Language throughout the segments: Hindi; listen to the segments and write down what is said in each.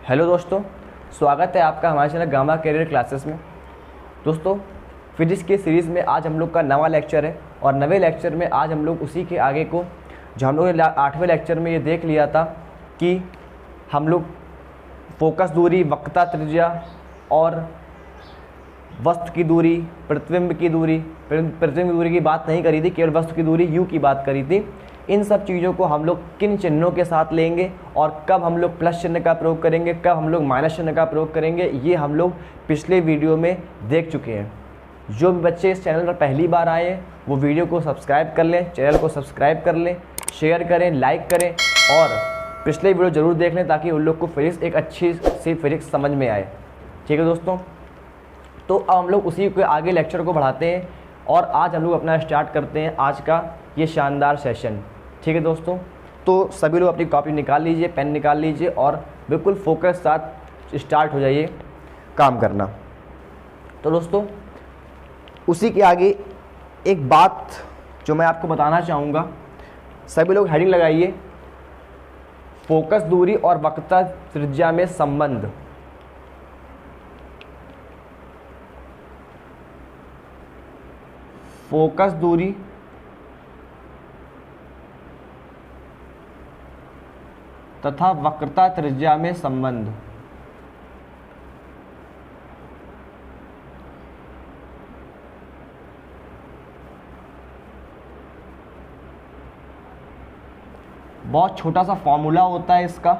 हेलो दोस्तों, स्वागत है आपका हमारे चैनल गामा कैरियर क्लासेस में। दोस्तों, फिजिक्स की सीरीज़ में आज हम लोग का नवा लेक्चर है और नवे लेक्चर में आज हम लोग उसी के आगे को जो हम लोग ने 8वें लेक्चर में ये देख लिया था कि हम लोग फोकस दूरी, वक्रता त्रिज्या और वस्तु की दूरी, प्रतिबिंब की दूरी की बात नहीं करी थी, केवल वस्तु की दूरी यू की बात करी थी। इन सब चीज़ों को हम लोग किन चिन्हों के साथ लेंगे और कब हम लोग प्लस चिन्ह का प्रयोग करेंगे, कब हम लोग माइनस चिन्ह का प्रयोग करेंगे, ये हम लोग पिछले वीडियो में देख चुके हैं। जो भी बच्चे इस चैनल पर पहली बार आए हैं वो वीडियो को सब्सक्राइब कर लें, चैनल को सब्सक्राइब कर लें, शेयर करें, लाइक करें और पिछले वीडियो ज़रूर देख लें ताकि उन लोग को फिजिक्स एक अच्छी सी फिजिक्स समझ में आए। ठीक है दोस्तों, तो अब हम लोग उसी के आगे लेक्चर को बढ़ाते हैं और आज हम लोग अपना स्टार्ट करते हैं आज का ये शानदार सेशन। ठीक है दोस्तों, तो सभी लोग अपनी कॉपी निकाल लीजिए, पेन निकाल लीजिए और बिल्कुल फोकस साथ स्टार्ट हो जाइए काम करना। तो दोस्तों, उसी के आगे एक बात जो मैं आपको बताना चाहूँगा, सभी लोग हेडिंग लगाइए, फोकस दूरी और वक्रता त्रिज्या में संबंध। फोकस दूरी तथा वक्रता त्रिज्या में संबंध। बहुत छोटा सा फॉर्मूला होता है इसका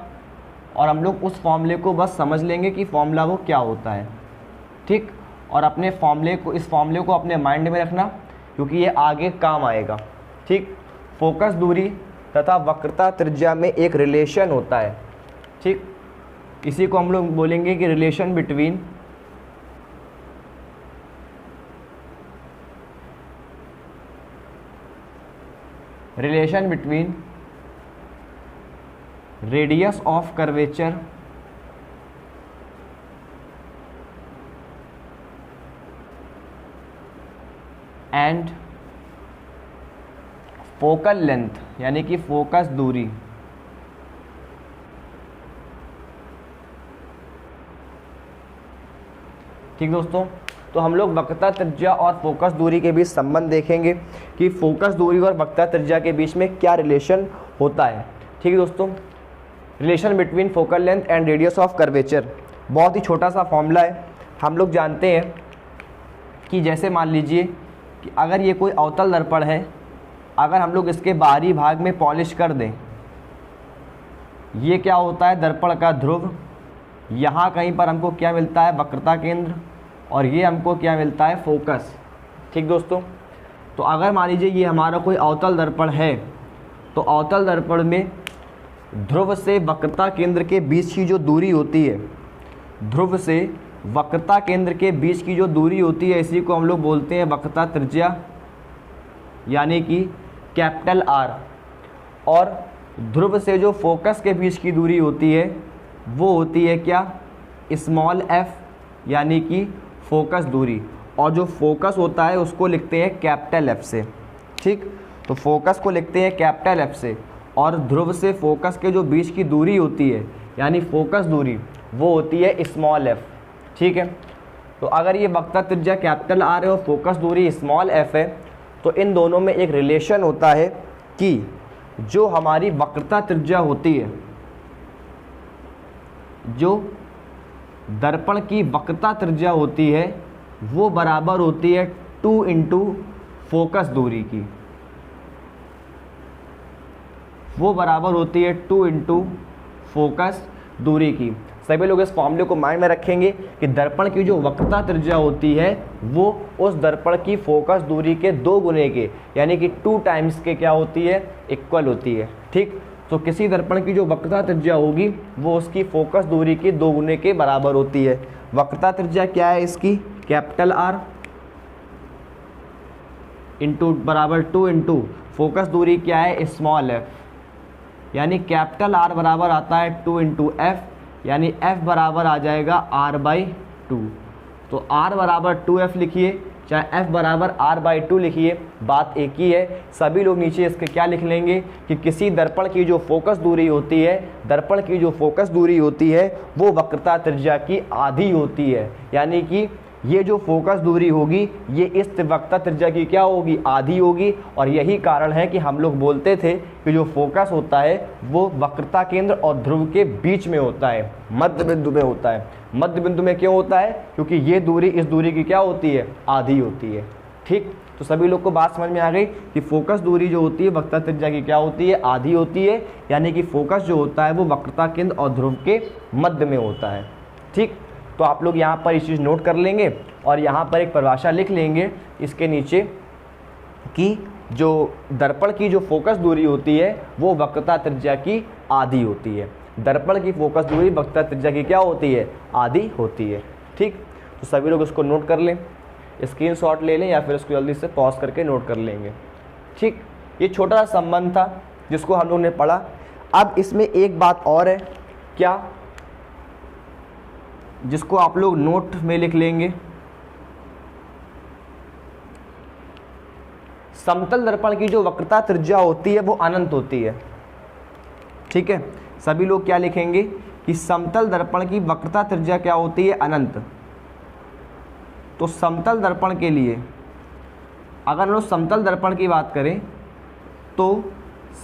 और हम लोग उस फॉर्मूले को बस समझ लेंगे कि फॉर्मूला वो क्या होता है। ठीक, और अपने इस फॉर्मूले को अपने माइंड में रखना क्योंकि ये आगे काम आएगा। ठीक, फोकस दूरी तथा वक्रता त्रिज्या में एक रिलेशन होता है। ठीक, इसी को हम लोग बोलेंगे कि relation between radius of curvature and focal length, यानी कि फोकस दूरी। ठीक दोस्तों, तो हम लोग वक्रता त्रिज्या और फोकस दूरी के बीच संबंध देखेंगे कि फोकस दूरी और वक्रता त्रिज्या के बीच में क्या रिलेशन होता है। ठीक है दोस्तों, relation between focal length and radius of curvature बहुत ही छोटा सा फॉर्मूला है। हम लोग जानते हैं कि जैसे मान लीजिए कि अगर ये कोई अवतल दर्पण है, अगर हम लोग इसके बाहरी भाग में पॉलिश कर दें, ये क्या होता है, दर्पण का ध्रुव। यहाँ कहीं पर हमको क्या मिलता है, वक्रता केंद्र, और ये हमको क्या मिलता है, फोकस। ठीक दोस्तों, तो अगर मान लीजिए ये हमारा कोई अवतल दर्पण है तो अवतल दर्पण में ध्रुव से वक्रता केंद्र के बीच की जो दूरी होती है, ध्रुव से वक्रता केंद्र के बीच की जो दूरी होती है, इसी को हम लोग बोलते हैं वक्रता त्रिज्या, यानी कि कैपिटल आर। और ध्रुव से जो फोकस के बीच की दूरी होती है वो होती है क्या, स्मॉल एफ, यानी कि फोकस दूरी। और जो फोकस होता है उसको लिखते हैं कैपिटल एफ से। ठीक, तो फोकस को लिखते हैं कैपिटल एफ से और ध्रुव से फोकस के जो बीच की दूरी होती है यानी फोकस दूरी वो होती है स्मॉल एफ। ठीक है, तो अगर ये वक्रता त्रिज्या कैपिटल आर है और फोकस दूरी स्मॉल एफ है तो इन दोनों में एक रिलेशन होता है कि जो हमारी वक्रता त्रिज्या होती है, जो दर्पण की वक्रता त्रिज्या होती है वो बराबर होती है 2 इंटू फोकस दूरी की। वो बराबर होती है 2 इंटू फोकस दूरी की। सभी लोग इस फॉर्मूले को माइंड में रखेंगे कि दर्पण की जो वक्रता त्रिज्या होती है वो उस दर्पण की फोकस दूरी के 2 गुने के, यानी कि 2 टाइम्स के क्या होती है, इक्वल होती है। ठीक, तो किसी दर्पण की जो वक्रता त्रिज्या होगी वो उसकी फोकस दूरी के 2 गुने के बराबर होती है। वक्रता त्रिज्या क्या है इसकी, कैपिटल आर इंटू बराबर 2 इंटू फोकस दूरी क्या है, स्मॉल एफ, यानी कैपिटल आर बराबर आता है 2 इंटू एफ, यानी f बराबर आ जाएगा r/2। तो r बराबर 2f लिखिए, चाहे f बराबर r/2 लिखिए, बात एक ही है। सभी लोग नीचे इसके क्या लिख लेंगे कि किसी दर्पण की जो फोकस दूरी होती है, दर्पण की जो फोकस दूरी होती है वो वक्रता त्रिज्या की आधी होती है। यानी कि ये जो फोकस दूरी होगी ये इस वक्रता त्रिज्या की क्या होगी, आधी होगी। और यही कारण है कि हम लोग बोलते थे कि जो फोकस होता है वो वक्रता केंद्र और ध्रुव के बीच में होता है, मध्य बिंदु में होता है। मध्य बिंदु में क्यों होता है, क्योंकि ये दूरी इस दूरी की क्या होती है, आधी होती है। ठीक, तो सभी लोग को बात समझ में आ गई कि फोकस दूरी जो होती है वक्रता त्रिज्या की क्या होती है, आधी होती है। यानी कि फोकस जो होता है वो वक्रता केंद्र और ध्रुव के मध्य में होता है। ठीक, तो आप लोग यहाँ पर इस चीज़ नोट कर लेंगे और यहाँ पर एक परिभाषा लिख लेंगे इसके नीचे कि जो दर्पण की जो फोकस दूरी होती है वो वक्रता त्रिज्या की आधी होती है। दर्पण की फोकस दूरी वक्रता त्रिज्या की क्या होती है, आधी होती है। ठीक, तो सभी लोग इसको नोट कर लें, स्क्रीनशॉट ले लें या फिर इसको जल्दी से पॉज करके नोट कर लेंगे। ठीक, ये छोटा सा संबंध था जिसको हम लोग ने पढ़ा। अब इसमें एक बात और है, क्या, जिसको आप लोग नोट में लिख लेंगे। समतल दर्पण की जो वक्रता त्रिज्या होती है वो अनंत होती है। ठीक है, सभी लोग क्या लिखेंगे कि समतल दर्पण की वक्रता त्रिज्या क्या होती है, अनंत। तो समतल दर्पण के लिए अगर हम लोग समतल दर्पण की बात करें तो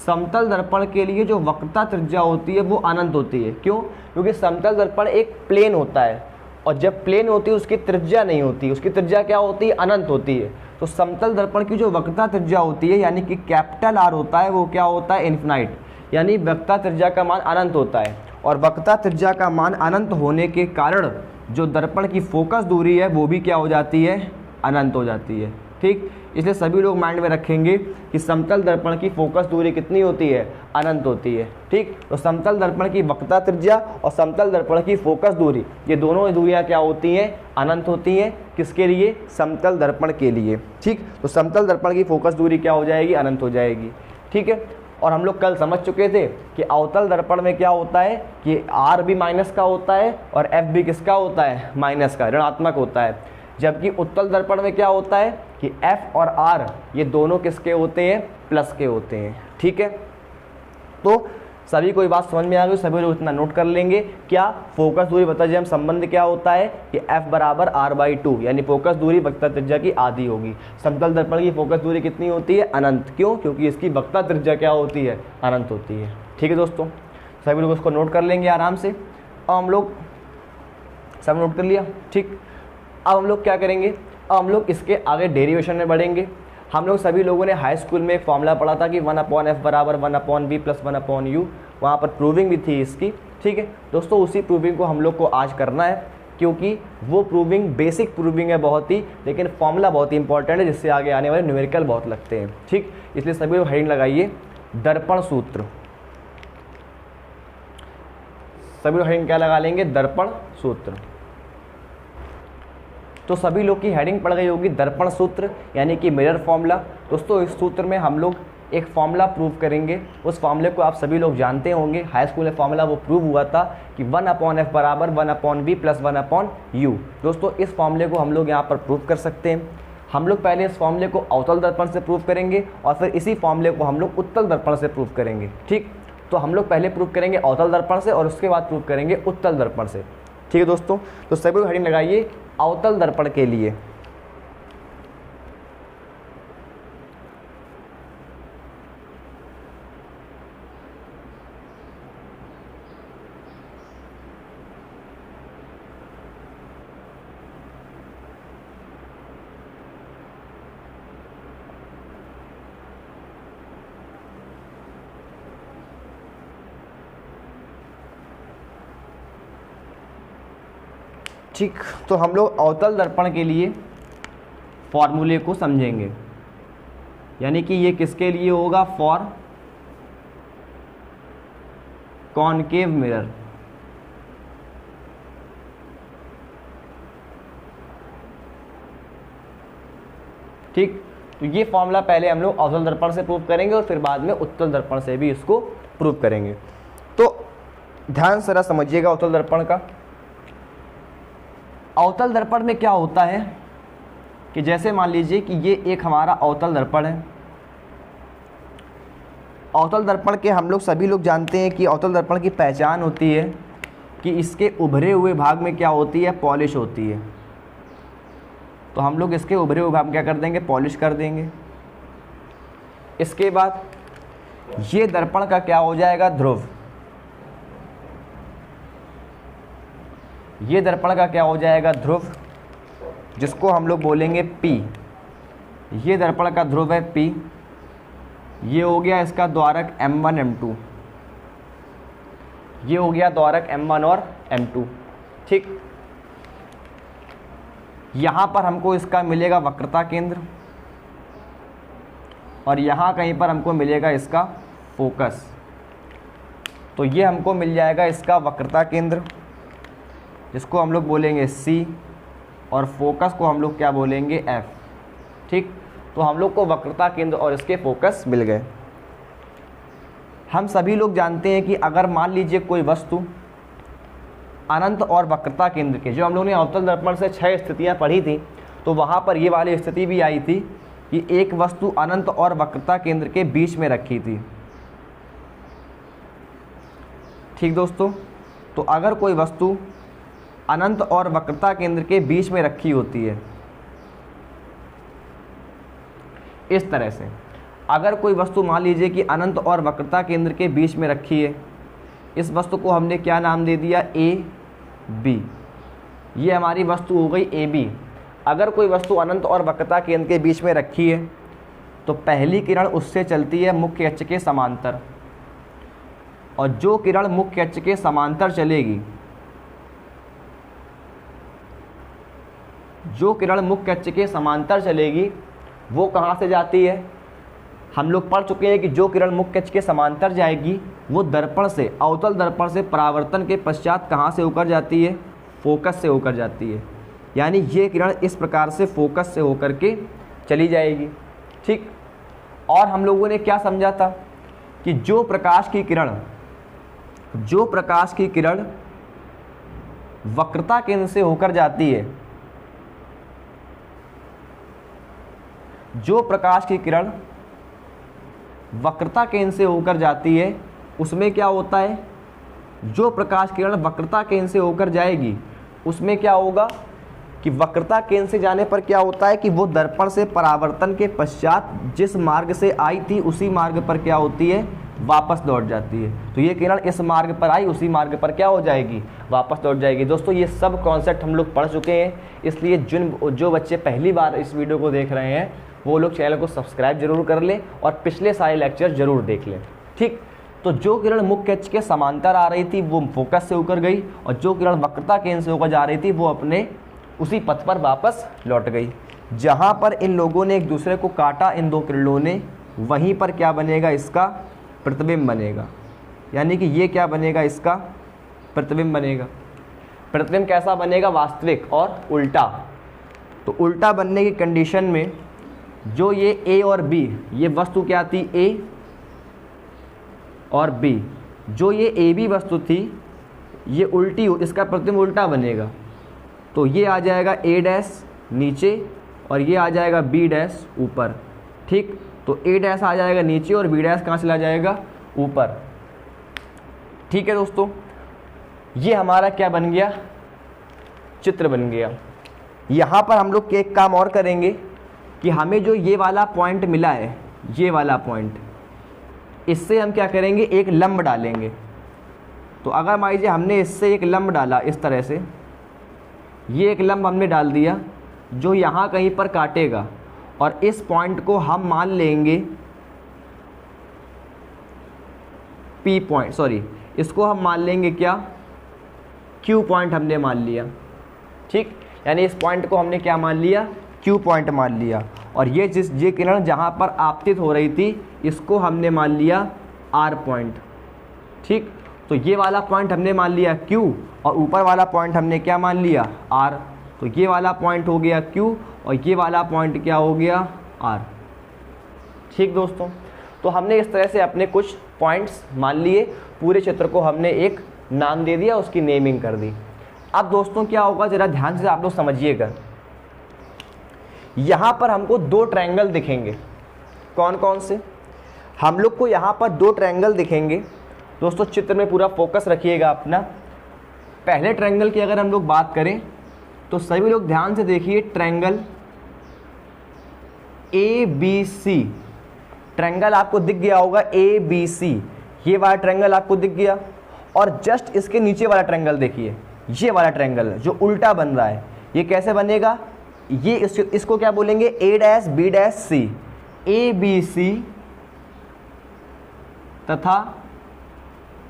समतल दर्पण के लिए जो वक्रता त्रिज्या होती है वो अनंत होती है। क्यों, क्योंकि समतल दर्पण एक प्लेन होता है और जब प्लेन होती है उसकी त्रिज्या नहीं होती, उसकी त्रिज्या क्या होती है, अनंत होती है। तो समतल दर्पण की जो वक्रता त्रिज्या होती है यानी कि कैपिटल आर होता है वो क्या होता है, इन्फिनाइट, यानी वक्रता त्रिज्या का मान अनंत होता है। और वक्रता त्रिज्या का मान अनंत होने के कारण जो दर्पण की फोकस दूरी है वो भी क्या हो जाती है, अनंत हो जाती है। ठीक, इसलिए सभी लोग माइंड में रखेंगे कि समतल दर्पण की फोकस दूरी कितनी होती है, अनंत होती है। ठीक, तो समतल दर्पण की वक्रता त्रिज्या और समतल दर्पण की फोकस दूरी ये दोनों दूरियां क्या होती हैं, अनंत होती हैं। किसके लिए, समतल दर्पण के लिए। ठीक, तो समतल दर्पण की फोकस दूरी क्या हो जाएगी, अनंत हो जाएगी। ठीक है, और हम लोग कल समझ चुके थे कि अवतल दर्पण में क्या होता है कि आर भी माइनस का होता है और एफ भी किसका होता है, माइनस का, ऋणात्मक होता है। जबकि उत्तल दर्पण में क्या होता है कि F और R ये दोनों किसके होते हैं, प्लस के होते हैं। ठीक है, तो सभी कोई बात समझ में आ गई, सभी लोग इतना नोट कर लेंगे। क्या, फोकस दूरी बता हम संबंध क्या होता है कि F बराबर r/2 यानी फोकस दूरी वक्रता त्रिज्या की आधी होगी। समतल दर्पण की फोकस दूरी कितनी होती है, अनंत। क्यों, क्योंकि इसकी वक्रता त्रिज्या क्या होती है, अनंत होती है। ठीक है दोस्तों, सभी लोग उसको नोट कर लेंगे आराम से। अब हम लोग सब नोट कर लिया। ठीक, अब हम लोग क्या करेंगे, अब हम लोग इसके आगे डेरिवेशन में बढ़ेंगे। हम लोग सभी लोगों ने हाई स्कूल में एक फॉर्मूला पढ़ा था कि 1/f बराबर 1/v प्लस 1/u, वहाँ पर प्रूविंग भी थी इसकी। ठीक है दोस्तों, उसी प्रूविंग को हम लोग को आज करना है क्योंकि वो प्रूविंग बेसिक प्रूविंग है बहुत ही, लेकिन फॉर्मूला बहुत ही इंपॉर्टेंट है जिससे आगे आने वाले न्यूमेरिकल बहुत लगते हैं। ठीक, इसलिए सभी लोग हेडिंग लगाइए दर्पण सूत्र। सभी लोग हेडिंग क्या लगा लेंगे, दर्पण सूत्र। तो सभी लोग की हेडिंग पड़ गई होगी दर्पण सूत्र यानी कि मिरर फॉर्मूला। दोस्तों इस सूत्र में हम लोग एक फॉर्मूला प्रूव करेंगे। उस फॉर्मूले को आप सभी लोग जानते होंगे, हाई स्कूल में फॉर्मूला वो प्रूव हुआ था कि 1/f बराबर 1/v प्लस 1/u। दोस्तों इस फॉर्मूले को हम लोग यहाँ पर प्रूव कर सकते हैं। हम लोग पहले इस फॉर्मूले को अवतल दर्पण से प्रूव करेंगे और फिर इसी फॉर्मूले को हम लोग उत्तल दर्पण से प्रूव करेंगे। ठीक, तो हम लोग पहले प्रूव करेंगे अवतल दर्पण से और उसके बाद प्रूव करेंगे उत्तल दर्पण से। ठीक है दोस्तों, तो सभी लोग हेडिंग लगाइए अवतल दर्पण के लिए। ठीक, तो हम लोग अवतल दर्पण के लिए फॉर्मूले को समझेंगे, यानी कि ये किसके लिए होगा, फॉर कॉनकेव मिरर। ठीक, तो ये फॉर्मूला पहले हम लोग अवतल दर्पण से प्रूव करेंगे और फिर बाद में उत्तल दर्पण से भी इसको प्रूव करेंगे। तो ध्यान से समझिएगा अवतल दर्पण का। अवतल दर्पण में क्या होता है कि जैसे मान लीजिए कि ये एक हमारा अवतल दर्पण है। अवतल दर्पण के हम लोग सभी लोग जानते हैं कि अवतल दर्पण की पहचान होती है कि इसके उभरे हुए भाग में क्या होती है, पॉलिश होती है। तो हम लोग इसके उभरे हुए भाग में क्या कर देंगे, पॉलिश कर देंगे। इसके बाद ये दर्पण का क्या हो जाएगा, ध्रुव। ये दर्पण का क्या हो जाएगा, ध्रुव, जिसको हम लोग बोलेंगे P। ये दर्पण का ध्रुव है P। ये हो गया इसका द्वारक M1 M2। ये हो गया द्वारक M1 और M2। ठीक, यहाँ पर हमको इसका मिलेगा वक्रता केंद्र और यहाँ कहीं पर हमको मिलेगा इसका फोकस। तो ये हमको मिल जाएगा इसका वक्रता केंद्र, जिसको हम लोग बोलेंगे C, और फोकस को हम लोग क्या बोलेंगे, F। ठीक, तो हम लोग को वक्रता केंद्र और इसके फोकस मिल गए। हम सभी लोग जानते हैं कि अगर मान लीजिए कोई वस्तु अनंत और वक्रता केंद्र के, जो हम लोगों ने अवतल दर्पण से 6 स्थितियां पढ़ी थी, तो वहाँ पर ये वाली स्थिति भी आई थी कि एक वस्तु अनंत और वक्रता केंद्र के बीच में रखी थी। ठीक दोस्तों, तो अगर कोई वस्तु अनंत और वक्रता केंद्र के बीच में रखी होती है इस तरह से, अगर कोई वस्तु मान लीजिए कि अनंत और वक्रता केंद्र के बीच में रखी है, इस वस्तु को हमने क्या नाम दे दिया, ए बी। ये हमारी वस्तु हो गई ए बी। अगर कोई वस्तु अनंत और वक्रता केंद्र के बीच में रखी है तो पहली किरण उससे चलती है मुख्य अक्ष के समांतर, और जो किरण मुख्य अक्ष के समांतर चलेगी, जो किरण मुख्य अक्ष के समांतर चलेगी वो कहाँ से जाती है, हम लोग पढ़ चुके हैं कि जो किरण मुख्य अक्ष के समांतर जाएगी वो दर्पण से, अवतल दर्पण से परावर्तन के पश्चात कहाँ से होकर जाती है, फोकस से होकर जाती है। यानी ये किरण इस प्रकार से फोकस से होकर के चली जाएगी। ठीक, और हम लोगों ने क्या समझा था कि जो प्रकाश की किरण वक्रता केंद्र से होकर जाती है, जो प्रकाश की किरण वक्रता केंद्र से होकर जाती है उसमें क्या होता है, जो प्रकाश किरण वक्रता केंद्र से होकर जाएगी उसमें क्या होगा कि वक्रता केंद्र से जाने पर क्या होता है कि वो दर्पण से परावर्तन के पश्चात जिस मार्ग से आई थी उसी मार्ग पर क्या होती है, वापस लौट जाती है। तो ये किरण इस मार्ग पर आई, उसी मार्ग पर क्या हो जाएगी, वापस लौट जाएगी। दोस्तों ये सब कॉन्सेप्ट हम लोग पढ़ चुके हैं, इसलिए जो बच्चे पहली बार इस वीडियो को देख रहे हैं वो लोग चैनल को सब्सक्राइब जरूर कर लें और पिछले सारे लेक्चर जरूर देख लें। ठीक, तो जो किरण मुख्य अक्ष के समांतर आ रही थी वो फोकस से होकर गई, और जो किरण वक्रता केंद्र से होकर जा रही थी वो अपने उसी पथ पर वापस लौट गई। जहाँ पर इन लोगों ने एक दूसरे को काटा, इन दो किरणों ने, वहीं पर क्या बनेगा, इसका प्रतिबिंब बनेगा। यानी कि ये क्या बनेगा, इसका प्रतिबिंब बनेगा। प्रतिबिंब कैसा बनेगा, वास्तविक और उल्टा। तो उल्टा बनने की कंडीशन में जो ये ए और बी, ये वस्तु क्या थी, ए और बी, जो ये ए बी वस्तु थी ये उल्टी, इसका प्रतिबिंब उल्टा बनेगा। तो ये आ जाएगा ए डैश नीचे और ये आ जाएगा बी डैश ऊपर। ठीक, तो ए डैश आ जाएगा नीचे और बी डैश कहाँ चला जाएगा, ऊपर। ठीक है दोस्तों, ये हमारा क्या बन गया, चित्र बन गया। यहाँ पर हम लोग एक काम और करेंगे कि हमें जो ये वाला पॉइंट मिला है, ये वाला पॉइंट, इससे हम क्या करेंगे, एक लंब डालेंगे। तो अगर मान लीजिए हमने इससे एक लंब डाला इस तरह से, ये एक लंब हमने डाल दिया जो यहाँ कहीं पर काटेगा, और इस पॉइंट को हम मान लेंगे P पॉइंट, सॉरी इसको हम मान लेंगे क्या, Q पॉइंट हमने मान लिया। ठीक, यानी इस पॉइंट को हमने क्या मान लिया, Q पॉइंट मान लिया। और ये किरण जहाँ पर आपतित हो रही थी इसको हमने मान लिया R पॉइंट। ठीक, तो ये वाला पॉइंट हमने मान लिया Q और ऊपर वाला पॉइंट हमने क्या मान लिया, R। तो ये वाला पॉइंट हो गया Q और ये वाला पॉइंट क्या हो गया, R। ठीक दोस्तों, तो हमने इस तरह से अपने कुछ पॉइंट्स मान लिए, पूरे चित्र को हमने एक नाम दे दिया, उसकी नेमिंग कर दी। अब दोस्तों क्या होगा, ज़रा ध्यान से आप लोग समझिएगा यहाँ पर हमको दो ट्रायंगल दिखेंगे। कौन कौन से? हम लोग को यहाँ पर दो ट्रायंगल दिखेंगे। दोस्तों चित्र में पूरा फोकस रखिएगा अपना। पहले ट्रायंगल की अगर हम लोग बात करें तो सभी लोग ध्यान से देखिए, ट्रायंगल ABC, ट्रायंगल आपको दिख गया होगा ABC, ये वाला ट्रायंगल आपको दिख गया। और जस्ट इसके नीचे वाला ट्रायंगल देखिए, ये वाला ट्रायंगल जो उल्टा बन रहा है, ये कैसे बनेगा? ये इसको क्या बोलेंगे? A-B-C, ABC तथा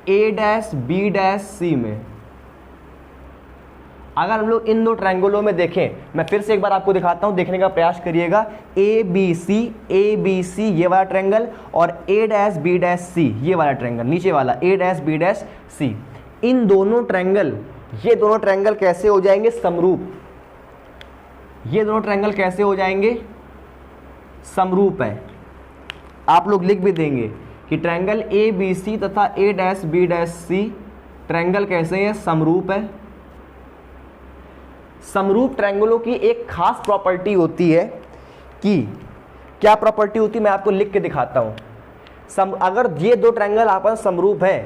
A-B-C में अगर हम लोग इन दो ट्रायंगलों में देखें, मैं फिर से एक बार आपको दिखाता हूं, देखने का प्रयास करिएगा। ABC ये वाला ट्रायंगल और A-B-C ये वाला ट्रायंगल, नीचे वाला A-B-C, इन दोनों ट्रायंगल, ये दोनों ट्रायंगल कैसे हो जाएंगे? समरूप। ये दोनों ट्रायंगल कैसे हो जाएंगे? समरूप है। आप लोग लिख भी देंगे कि ट्रायंगल ABC तथा A-B-C ट्रायंगल कैसे हैं? समरूप है। समरूप ट्रायंगलों की एक खास प्रॉपर्टी होती है कि क्या प्रॉपर्टी होती है, मैं आपको लिख के दिखाता हूं। अगर ये दो ट्रायंगल आपस में समरूप है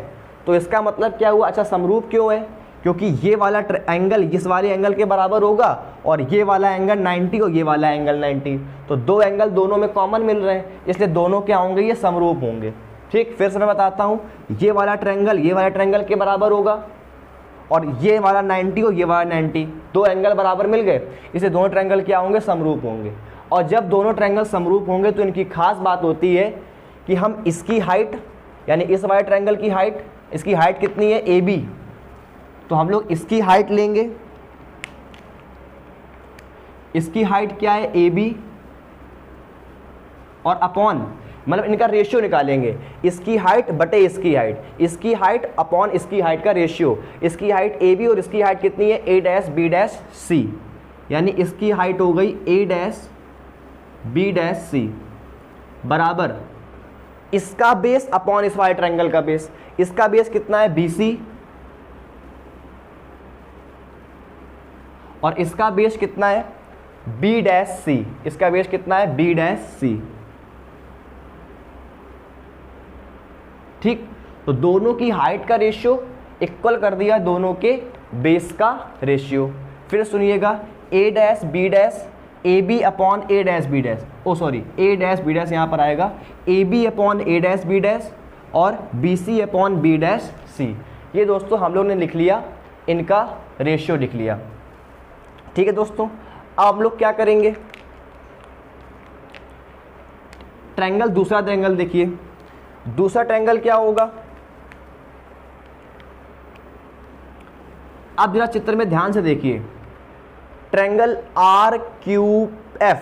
तो इसका मतलब क्या हुआ? अच्छा, समरूप क्यों है? क्योंकि ये वाला एंगल इस वाले एंगल के बराबर होगा और ये वाला एंगल 90 और ये वाला एंगल 90, तो दो एंगल दोनों में कॉमन मिल रहे हैं, इसलिए दोनों क्या होंगे? ये समरूप होंगे। ठीक, फिर से मैं बताता हूं, ये वाला ट्रायंगल के बराबर होगा और ये वाला 90 और ये वाला 90, दो एंगल बराबर मिल गए, इसलिए दोनों ट्रायंगल क्या होंगे? समरूप होंगे। और जब दोनों ट्रायंगल समरूप होंगे तो इनकी खास बात होती है कि हम इसकी हाइट, यानी इस वाले ट्रायंगल की हाइट, इसकी हाइट कितनी है? AB, तो हम लोग इसकी हाइट लेंगे। इसकी हाइट क्या है? AB, और अपॉन, मतलब इनका रेशियो निकालेंगे, इसकी हाइट बटे इसकी हाइट, इसकी हाइट अपॉन इसकी हाइट का रेशियो। इसकी हाइट AB और इसकी हाइट कितनी है? A-B-C, यानी इसकी हाइट हो गई A-B-C बराबर इसका बेस अपॉन इस वाले ट्रायंगल का बेस। इसका बेस कितना है? BC, और इसका बेस कितना है? B-C, इसका बेस कितना है? B-C। ठीक, तो दोनों की हाइट का रेशियो इक्वल कर दिया दोनों के बेस का रेशियो। फिर सुनिएगा, AB अपॉन A-B, A-B यहाँ पर आएगा, AB अपॉन A-B और BC अपॉन B-C। ये दोस्तों हम लोग ने लिख लिया, इनका रेशियो लिख लिया। ठीक है दोस्तों, अब हम लोग क्या करेंगे? ट्रायंगल, दूसरा ट्रायंगल देखिए। दूसरा ट्रायंगल क्या होगा? आप जरा चित्र में ध्यान से देखिए, ट्रायंगल RQF,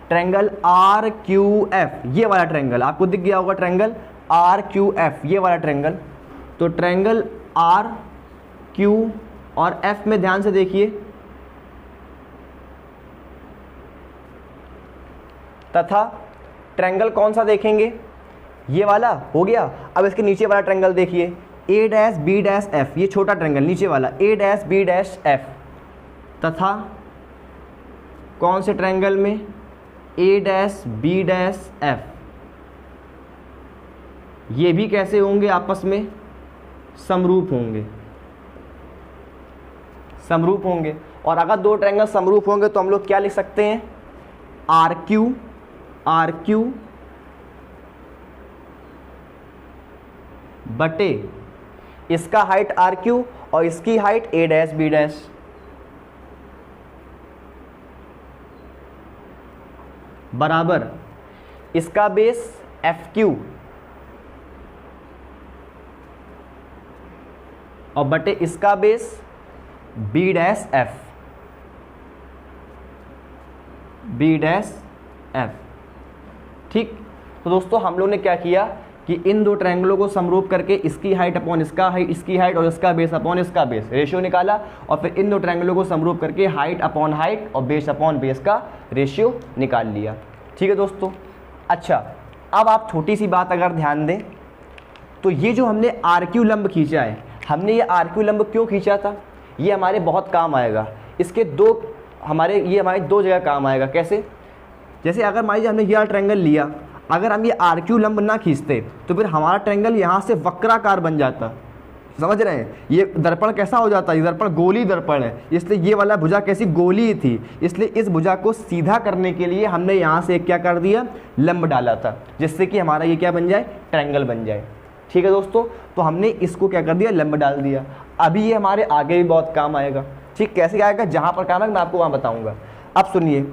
ट्रायंगल RQF, ये वाला ट्रायंगल आपको दिख गया होगा, ट्रायंगल RQF, ये वाला ट्रायंगल। तो ट्रायंगल RQ और F में ध्यान से देखिए, तथा ट्रायंगल कौन सा देखेंगे? ये वाला हो गया। अब इसके नीचे वाला ट्रायंगल देखिए, A-B-F, ये छोटा ट्रायंगल नीचे वाला A-B-F, तथा कौन से ट्रायंगल में? A-B-F। ये भी कैसे होंगे? आपस में समरूप होंगे, समरूप होंगे। और अगर दो ट्रायंगल समरूप होंगे तो हम लोग क्या लिख सकते हैं? RQ बटे इसका हाइट RQ और इसकी हाइट A-B, बराबर इसका बेस FQ और बटे इसका बेस B-F। ठीक, तो दोस्तों हम लोग ने क्या किया कि इन दो ट्रायंगलों को समरूप करके इसकी हाइट अपॉन इसका हाइट, इसकी हाइट और इसका बेस अपॉन इसका बेस रेशियो निकाला, और फिर इन दो ट्रायंगलों को समरूप करके हाइट अपॉन हाइट और बेस अपॉन बेस का रेशियो निकाल लिया। ठीक है दोस्तों। अच्छा, अब आप छोटी सी बात अगर ध्यान दें तो ये जो हमने RQ लंब खींचा है, हमने ये RQ लंब क्यों खींचा था? ये हमारे बहुत काम आएगा। इसके दो हमारे दो जगह काम आएगा। कैसे? जैसे अगर मान लीजिए हमने ये वाला ट्रायंगल लिया, अगर हम ये आर क्यू लंब ना खींचते तो फिर हमारा ट्रायंगल यहाँ से वक्राकार बन जाता। समझ रहे हैं, ये दर्पण कैसा हो जाता है, ये दर्पण गोली दर्पण है, इसलिए ये वाला भुजा कैसी गोली थी, इसलिए इस भुजा को सीधा करने के लिए हमने यहाँ से क्या कर दिया, लंब डाला था, जिससे कि हमारा ये क्या बन जाए, ट्रायंगल बन जाए। ठीक है दोस्तों, तो हमने इसको क्या कर दिया, लंब डाल दिया। अभी ये हमारे आगे भी बहुत काम आएगा। ठीक, कैसे आएगा, जहाँ पर काम है मैं आपको वहाँ बताऊँगा। अब सुनिए,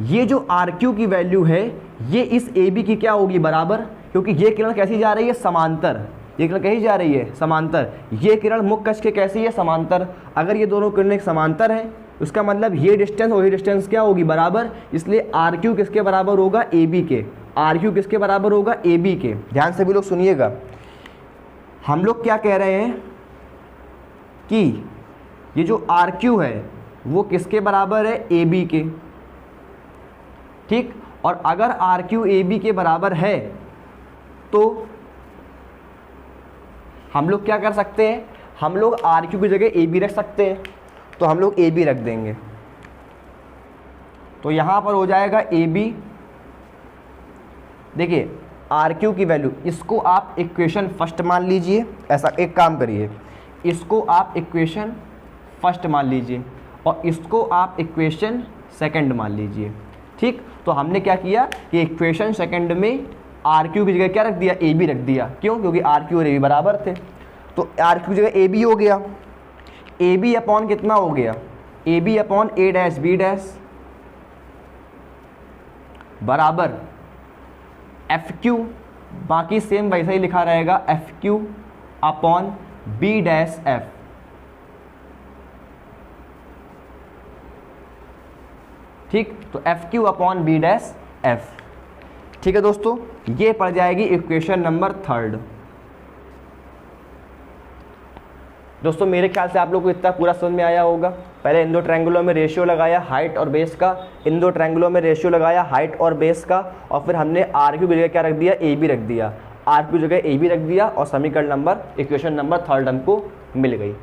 ये जो आर क्यू की वैल्यू है ये इस ए बी की क्या होगी, बराबर, क्योंकि ये किरण कैसी जा रही है, समांतर, ये किरण कहीं जा रही है, समांतर, ये किरण मुख्य अक्ष के कैसी है, समांतर। अगर ये दोनों किरणें समांतर हैं उसका मतलब ये डिस्टेंस और ये डिस्टेंस क्या होगी, बराबर, इसलिए आर क्यू किसके बराबर होगा, ए बी के। आर क्यू किसके बराबर होगा, ए बी के। ध्यान से भी लोग सुनिएगा, हम लोग क्या कह रहे हैं कि ये जो आर क्यू है वो किसके बराबर है, ए बी के। ठीक, और अगर आर क्यू ए बी के बराबर है तो हम लोग क्या कर सकते हैं, हम लोग आर क्यू की जगह ए बी रख सकते हैं, तो हम लोग ए बी रख देंगे। तो यहां पर हो जाएगा ए बी। देखिए आर क्यू की वैल्यू, इसको आप इक्वेशन फर्स्ट मान लीजिए। ऐसा एक काम करिए, इसको आप इक्वेशन फर्स्ट मान लीजिए और इसको आप इक्वेशन सेकंड मान लीजिए। ठीक, तो हमने क्या किया कि इक्वेशन सेकंड में आर क्यू की जगह क्या रख दिया, ए बी रख दिया। क्यों, क्योंकि आर क्यू और ए बी बराबर थे, तो आर क्यू की जगह ए बी हो गया। ए बी अपॉन कितना हो गया, A B upon A dash B dash बराबर एफ क्यू, बाकी सेम वैसा ही लिखा रहेगा, F Q upon B dash F. ठीक, तो F Q upon B dash F. ठीक है दोस्तों, ये पड़ जाएगी इक्वेशन नंबर थर्ड। दोस्तों मेरे ख्याल से आप लोग को इतना पूरा समझ में आया होगा। पहले इन दो ट्रायंगलों में रेशियो लगाया हाइट और बेस का, इन दो ट्रायंगलों में रेशियो लगाया हाइट और बेस का, और फिर हमने आर क्यू की जगह क्या रख दिया, ए बी रख दिया, आर क्यू जगह ए बी रख दिया, और समीकरण नंबर इक्वेशन नंबर थर्ड हमको मिल गई।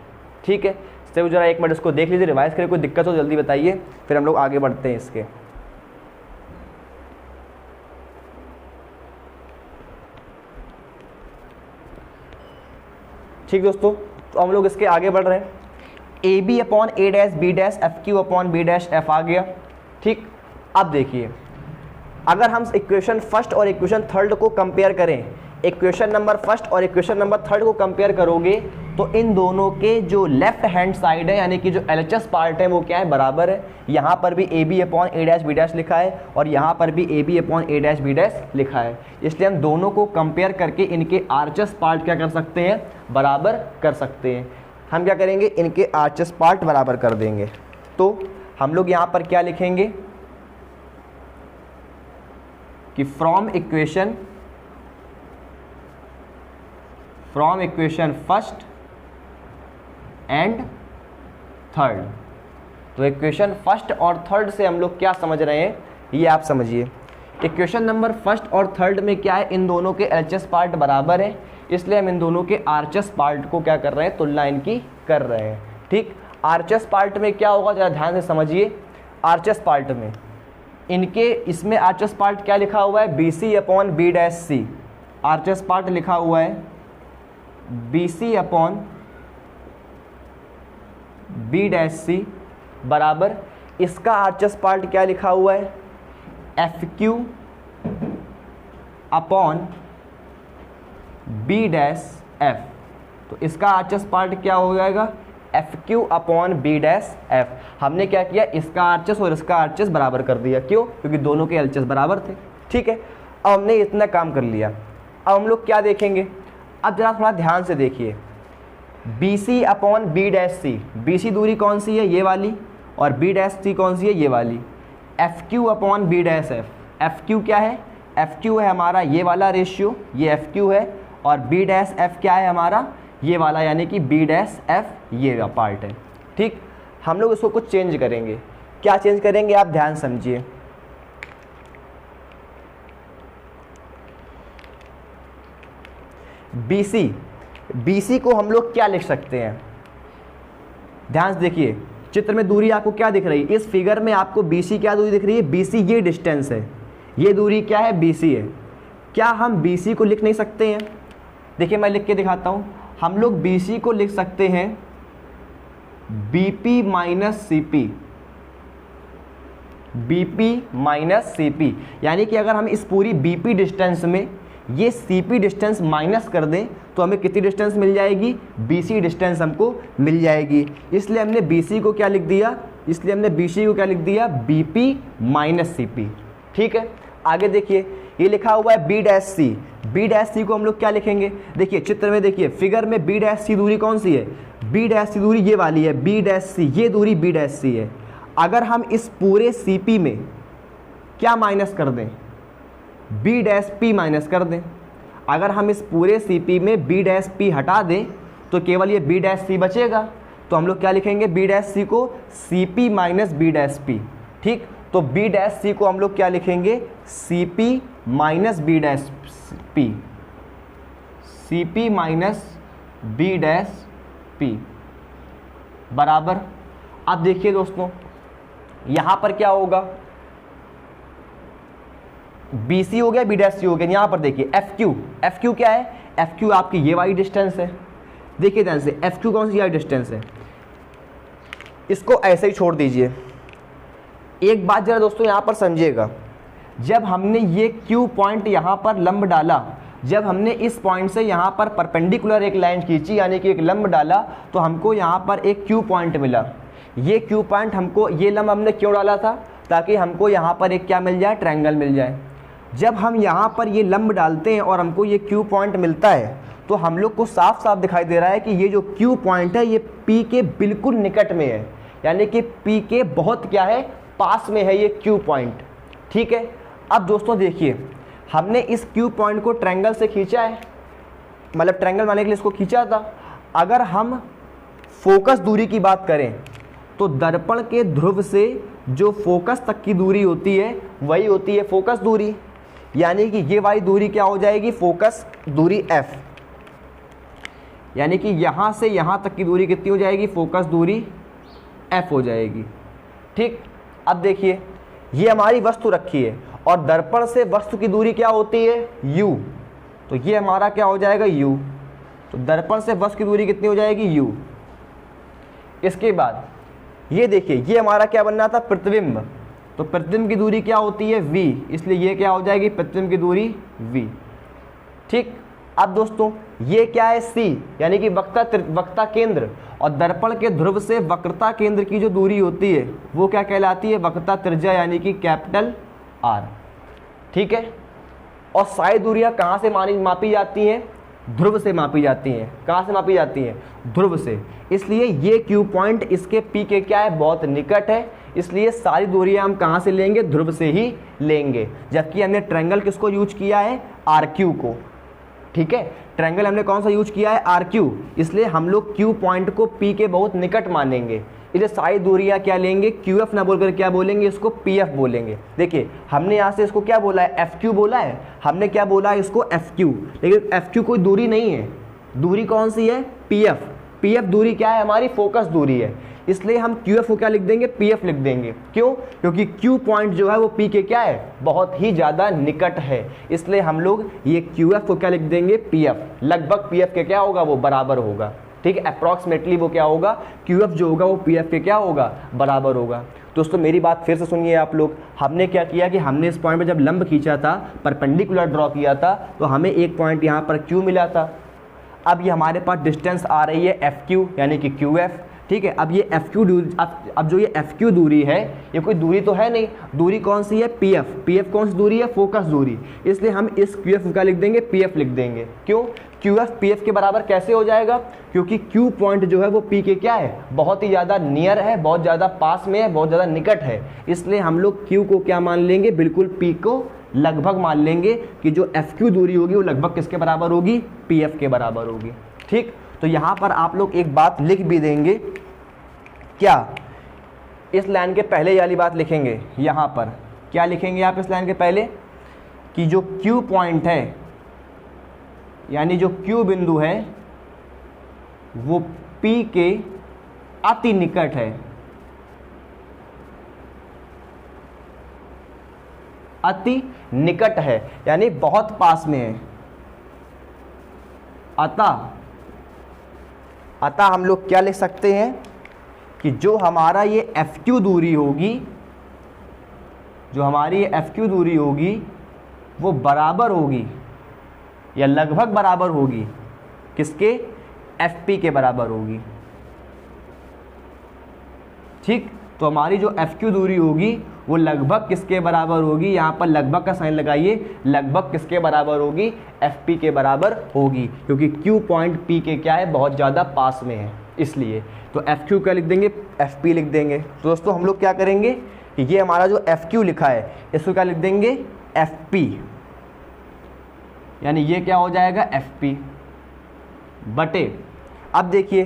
ठीक है, तो जरा एक मिनट इसको देख लीजिए, रिवाइज करें, कोई दिक्कत हो जल्दी बताइए, फिर हम लोग आगे बढ़ते हैं इसके। ठीक दोस्तों, तो हम लोग इसके आगे बढ़ रहे हैं। A B upon A dash B dash F Q upon B dash F आ गया। ठीक, अब देखिए अगर हम इक्वेशन फर्स्ट और इक्वेशन थर्ड को कंपेयर करें, इक्वेशन नंबर फर्स्ट और इक्वेशन नंबर थर्ड को कंपेयर करोगे तो इन दोनों के जो लेफ्ट हैंड साइड है यानी कि जो एलएचएस पार्ट है वो क्या है, बराबर है। यहाँ पर भी A B upon A dash B dash लिखा है और यहाँ पर भी A B upon A dash B dash लिखा है, इसलिए हम दोनों को कंपेयर करके इनके आर्चेस पार्ट क्या कर सकते हैं, बराबर कर सकते हैं। हम क्या करेंगे, इनके आर्चेस पार्ट बराबर कर देंगे। तो हम लोग यहाँ पर क्या लिखेंगे कि from equation first and third. तो इक्वेशन फर्स्ट और थर्ड से हम लोग क्या समझ रहे हैं ये आप समझिए। इक्वेशन नंबर फर्स्ट और थर्ड में क्या है, इन दोनों के एलएचएस पार्ट बराबर है, इसलिए हम इन दोनों के आर्चेस पार्ट को क्या कर रहे हैं, तुलना इनकी कर रहे हैं। ठीक, आर्चेस पार्ट में क्या होगा जरा ध्यान से समझिए। आर्चेस पार्ट में इनके इसमें आर्चेस पार्ट क्या लिखा हुआ है, B C upon B dash C. RHS part लिखा हुआ है B C upon B dash C बराबर, इसका आर्चेस पार्ट क्या लिखा हुआ है, F Q upon B dash F. तो इसका आर्चेस पार्ट क्या हो जाएगा, F Q upon B dash F. हमने क्या किया, इसका आर्चेस और इसका आर्चेस बराबर कर दिया। क्यों, क्योंकि दोनों के एलएचएस बराबर थे। ठीक है, अब हमने इतना काम कर लिया। अब हम लोग क्या देखेंगे, अब जरा थोड़ा ध्यान से देखिए, B C upon B dash C, B C दूरी कौन सी है, ये वाली, और बी डैश सी कौन सी है, ये वाली। F Q upon B dash F, F Q क्या है, एफ क्यू है हमारा ये वाला रेशियो, ये एफ क्यू है, और बी डैश एफ क्या है हमारा ये वाला, यानी कि बी डैश एफ ये पार्ट है। ठीक, हम लोग इसको कुछ चेंज करेंगे। क्या चेंज करेंगे आप ध्यान समझिए। बी सी को हम लोग क्या लिख सकते हैं, ध्यान से देखिए, चित्र में दूरी आपको क्या दिख रही है, इस फिगर में आपको बी सी क्या दूरी दिख रही है, बी सी ये डिस्टेंस है, ये दूरी क्या है, BC है। क्या हम BC को लिख नहीं सकते हैं? देखिए मैं लिख के दिखाता हूँ। हम लोग BC को लिख सकते हैं BP minus CP, BP minus CP, यानी कि अगर हम इस पूरी BP डिस्टेंस में ये CP डिस्टेंस माइनस कर दें तो हमें कितनी डिस्टेंस मिल जाएगी, BC डिस्टेंस हमको मिल जाएगी। इसलिए हमने BC को क्या लिख दिया, BP माइनस CP। ठीक है, आगे देखिए ये लिखा हुआ है B'(C). B'(C) को हम लोग क्या लिखेंगे, देखिए चित्र में देखिए, फिगर में B'(C) दूरी कौन सी है, B'(C) दूरी ये वाली है, B'(C), ये दूरी B'(C) है। अगर हम इस पूरे CP में क्या माइनस कर दें, B'(P) माइनस कर दें। अगर हम इस पूरे CP में B'(P) हटा दें तो केवल ये B'(C) बचेगा। तो हम लोग क्या लिखेंगे, B'(C) को CP माइनस B'(P). ठीक, तो B'(C) को हम लोग क्या लिखेंगे, CP minus B'(P), CP minus B'(P) बराबर। अब देखिए दोस्तों यहां पर क्या होगा, BC हो गया, B'(C) हो गया। यहां पर देखिए FQ क्या है, FQ आपकी ये वाली डिस्टेंस है। देखिए ध्यान से, FQ कौन सी वाली डिस्टेंस है, इसको ऐसे ही छोड़ दीजिए। एक बात जरा दोस्तों यहां पर समझिएगा, जब हमने ये Q पॉइंट यहां पर लंब डाला, जब हमने इस पॉइंट से यहां पर परपेंडिकुलर एक लाइन खींची यानी कि एक लंब डाला, तो हमको यहां पर एक Q पॉइंट मिला। ये Q पॉइंट हमको, ये लंब हमने क्यों डाला था, ताकि हमको यहां पर एक क्या मिल जाए, ट्रायंगल मिल जाए। जब हम यहाँ पर ये लंब डालते हैं और हमको ये Q पॉइंट मिलता है तो हम लोग को साफ साफ दिखाई दे रहा है कि ये जो Q पॉइंट है ये P के बिल्कुल निकट में है, यानी कि P के बहुत क्या है, पास में है ये Q पॉइंट। ठीक है, अब दोस्तों देखिए हमने इस Q पॉइंट को ट्रायंगल से खींचा है, मतलब ट्रायंगल बनाने के लिए इसको खींचा था। अगर हम फोकस दूरी की बात करें तो दर्पण के ध्रुव से जो फोकस तक की दूरी होती है वही होती है फोकस दूरी, यानी कि ये वाली दूरी क्या हो जाएगी, फोकस दूरी F। यानी कि यहां से यहां तक की दूरी कितनी हो जाएगी, फोकस दूरी F हो जाएगी। ठीक, अब देखिए ये हमारी वस्तु रखी है और दर्पण से वस्तु की दूरी क्या होती है, U। तो ये हमारा क्या हो जाएगा, U। तो दर्पण से वस्तु की दूरी कितनी हो जाएगी, U। इसके बाद ये देखिए ये हमारा क्या बनना था, प्रतिबिंब। तो प्रतिबिंब की दूरी क्या होती है, V, इसलिए ये क्या हो जाएगी, प्रतिबिंब की दूरी V। ठीक, अब दोस्तों ये क्या है, C, यानी कि वक्रता केंद्र, और दर्पण के ध्रुव से वक्रता केंद्र की जो दूरी होती है वो क्या कहलाती है, वक्रता त्रिज्या, यानी कि कैपिटल R। ठीक है, और सारी दूरियां कहाँ से मापी जाती हैं, ध्रुव से मापी जाती हैं। कहाँ से मापी जाती हैं, ध्रुव से। इसलिए ये Q पॉइंट इसके P के क्या है, बहुत निकट है, इसलिए सारी दूरियां हम कहाँ से लेंगे, ध्रुव से ही लेंगे। जबकि हमने ट्रायंगल किसको यूज किया है, RQ को। ठीक है, ट्रायंगल हमने कौन सा यूज किया है, RQ, इसलिए हम लोग Q पॉइंट को P के बहुत निकट मानेंगे। इसलिए सारी दूरियां क्या लेंगे, QF ना बोलकर क्या बोलेंगे, इसको PF बोलेंगे। देखिए हमने यहाँ से इसको क्या बोला है, FQ बोला है, हमने क्या बोला है इसको, FQ, लेकिन FQ कोई दूरी नहीं है, दूरी कौन सी है, PF। PF दूरी क्या है, हमारी फोकस दूरी है, इसलिए हम QF को क्या लिख देंगे, PF लिख देंगे। क्यों, क्योंकि Q पॉइंट जो है वो P के क्या है, बहुत ही ज़्यादा निकट है, इसलिए हम लोग ये QF को क्या लिख देंगे, PF। लगभग PF के क्या होगा, वो बराबर होगा। ठीक है, अप्रॉक्सीमेटली वो क्या होगा, QF जो होगा वो PF के क्या होगा, बराबर होगा। दोस्तों मेरी बात फिर से सुनिए आप लोग, हमने क्या किया कि हमने इस पॉइंट पर जब लंब खींचा था, परपेंडिकुलर ड्रॉ किया था, तो हमें एक पॉइंट यहाँ पर Q मिला था। अब ये हमारे पास डिस्टेंस आ रही है FQ, यानी कि QF। ठीक है, अब ये FQ दूरी, अब जो ये FQ दूरी है ये कोई दूरी तो है नहीं, दूरी कौन सी है, PF। PF कौन सी दूरी है, फोकस दूरी, इसलिए हम इस QF का लिख देंगे, PF लिख देंगे। क्यों, QF PF के बराबर कैसे हो जाएगा, क्योंकि Q पॉइंट जो है वो P के क्या है, बहुत ही ज़्यादा नियर है, बहुत ज़्यादा पास में है, बहुत ज़्यादा निकट है, इसलिए हम लोग Q को क्या मान लेंगे, बिल्कुल P को लगभग मान लेंगे कि जो FQ दूरी होगी वो लगभग किसके बराबर होगी, PF के बराबर होगी। ठीक, तो यहाँ पर आप लोग एक बात लिख भी देंगे, क्या, इस लाइन के पहले वाली बात लिखेंगे, यहाँ पर क्या लिखेंगे आप इस लाइन के पहले, कि जो Q पॉइंट है, यानी जो Q बिंदु है वो P के अति निकट है, अति निकट है, यानी बहुत पास में है। अतः हम लोग क्या लिख सकते हैं कि जो हमारा ये FQ दूरी होगी, जो हमारी ये FQ दूरी होगी वो बराबर होगी या लगभग बराबर होगी किसके? FP के बराबर होगी। ठीक, तो हमारी जो FQ दूरी होगी वो लगभग किसके बराबर होगी? यहाँ पर लगभग का साइन लगाइए, लगभग किसके बराबर होगी? FP के बराबर होगी, क्योंकि Q पॉइंट P के क्या है? बहुत ज़्यादा पास में है, इसलिए। तो FQ क्या लिख देंगे? FP लिख देंगे। तो दोस्तों हम लोग क्या करेंगे कि ये हमारा जो FQ लिखा है इसको क्या लिख देंगे? FP, यानी ये क्या हो जाएगा? FP बटे, अब देखिए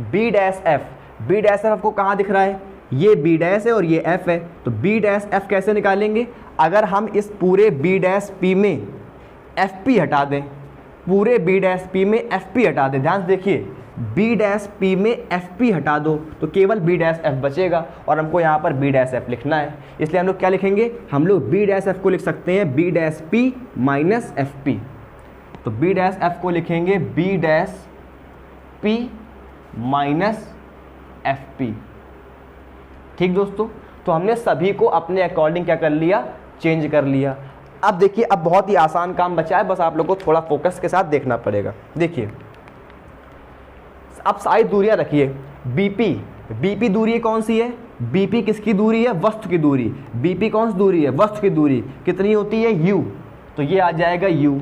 B डैश F आपको कहाँ दिख रहा है? ये B डैश है और ये F है, तो B डैश F कैसे निकालेंगे? अगर हम इस पूरे B डैश P में FP हटा दें, पूरे B डैश P में FP हटा दें, ध्यान से देखिए, B डैश P में FP हटा दो तो केवल B डैश F बचेगा, और हमको यहाँ पर B डैश F लिखना है, इसलिए हम लोग क्या लिखेंगे? हम लोग B डैश F को लिख सकते हैं B dash P minus FP। तो B डैश F को लिखेंगे B dash P minus FP। ठीक दोस्तों, तो हमने सभी को अपने अकॉर्डिंग क्या कर लिया? चेंज कर लिया। अब देखिए, अब बहुत ही आसान काम बचा है, बस आप लोग को थोड़ा फोकस के साथ देखना पड़ेगा। देखिए, अब सारी दूरियां रखिए। BP दूरी कौन सी है? BP किसकी दूरी है? वस्तु की दूरी। BP कौन सी दूरी है? वस्तु की दूरी। कितनी होती है? U, तो ये आ जाएगा U।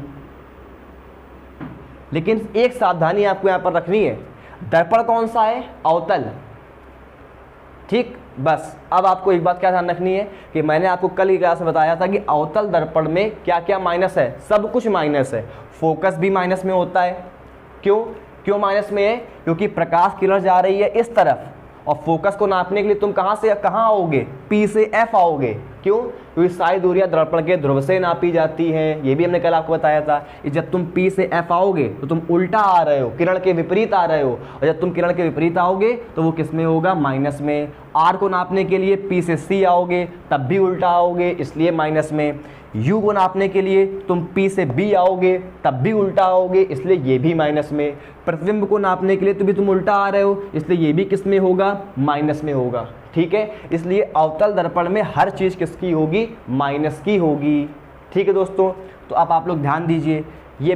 लेकिन एक सावधानी आपको यहाँ पर रखनी है, दर्पण कौन सा है? अवतल। ठीक, बस अब आपको एक बात क्या ध्यान रखनी है कि मैंने आपको कल की क्लास में बताया था कि अवतल दर्पण में क्या क्या माइनस है? सब कुछ माइनस है। फोकस भी माइनस में होता है। क्यों माइनस में है? क्योंकि प्रकाश किरण जा रही है इस तरफ, और फोकस को नापने के लिए तुम कहाँ से कहाँ आओगे? P से F आओगे। क्यों? क्योंकि सारी दूरियां दर्पण के ध्रुव से नापी जाती हैं, ये भी हमने कल आपको बताया था कि जब तुम P से F आओगे तो तुम उल्टा आ रहे हो, किरण के विपरीत आ रहे हो, और जब तुम किरण के विपरीत आओगे तो वो किस में होगा? माइनस में। R को नापने के लिए P से C आओगे तब भी उल्टा आओगे, इसलिए माइनस में। U को नापने के लिए तुम P से B आओगे तब भी उल्टा आओगे, इसलिए ये भी माइनस में। प्रतिबिंब को नापने के लिए तो भी तुम उल्टा आ रहे हो, इसलिए ये भी किस में होगा? माइनस में होगा। ठीक है, इसलिए अवतल दर्पण में हर चीज़ किसकी होगी? माइनस की होगी। ठीक है दोस्तों, तो अब आप लोग ध्यान दीजिए, ये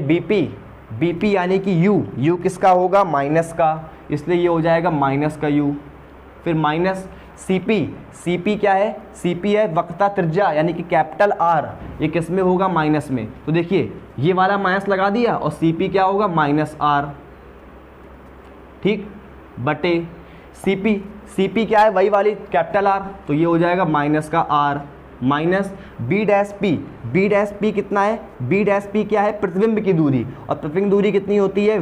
BP यानी कि U किसका होगा? माइनस का, इसलिए ये हो जाएगा माइनस का U। फिर माइनस CP क्या है? CP है वक्रता त्रिज्या, यानी कि कैपिटल R, ये किस में होगा? माइनस में। तो देखिए, ये वाला माइनस लगा दिया और CP क्या होगा? Minus R। ठीक, बटे CP क्या है? वही वाली कैपिटल R, तो ये हो जाएगा माइनस का R minus B dash P कितना है? B डैश P क्या है? प्रतिबिंब की दूरी, और प्रतिबिंब दूरी कितनी होती है?